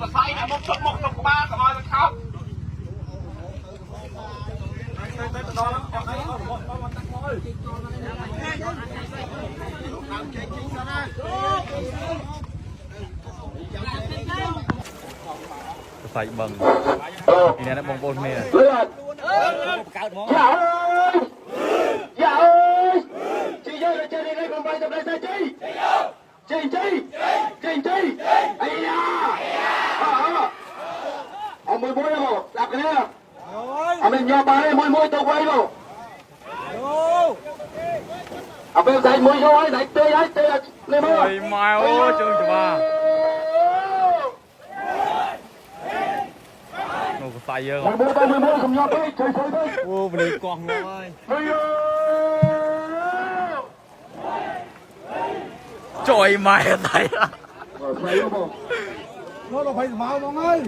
ตะไคร้เนี่ยมุกตกบ้าสบายมันเข้าใส่บังอีนี่นะบงบนเมียเลือดอย่าอย่าchị ơi là chơi đi đây còn bay tập đây chị ai da ông môi môi không đặt cái này mình nhọ bà đây môi tao quay không bên dạy môi thôi dạy tê lên môi ôi mai ơi chơi cho bà nó có tay chưa môi không nhọ chơi chơi thôi ô mình đi con ơi trời mày tay nó là phải máu mọi ơi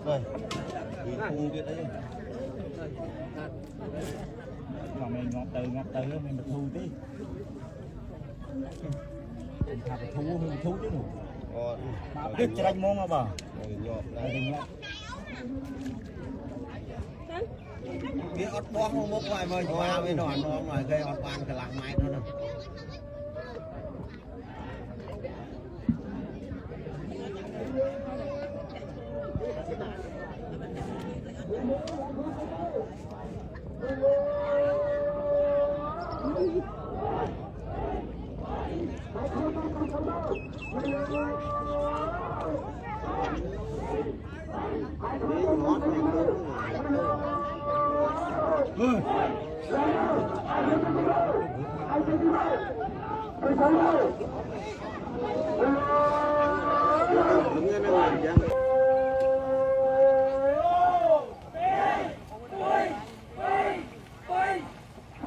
rồi đi việc đấy mà mình ngọt từ mình thu tí mình thu chứ biết cho anh mong mà biết ọt bóng không bốc ngoài mời qua với nón nó ngoài gây ọt ban cái làng máy nó nè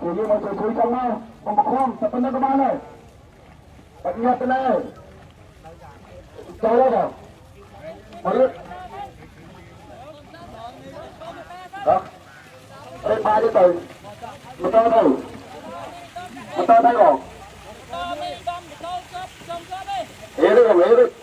Jadi masuk sulit sama pembekuan sepenuh ke mana? Ingat tenang. Jalan dah. Balik. Dah. Ba đi từ. Betul tu. Betul tu. Ini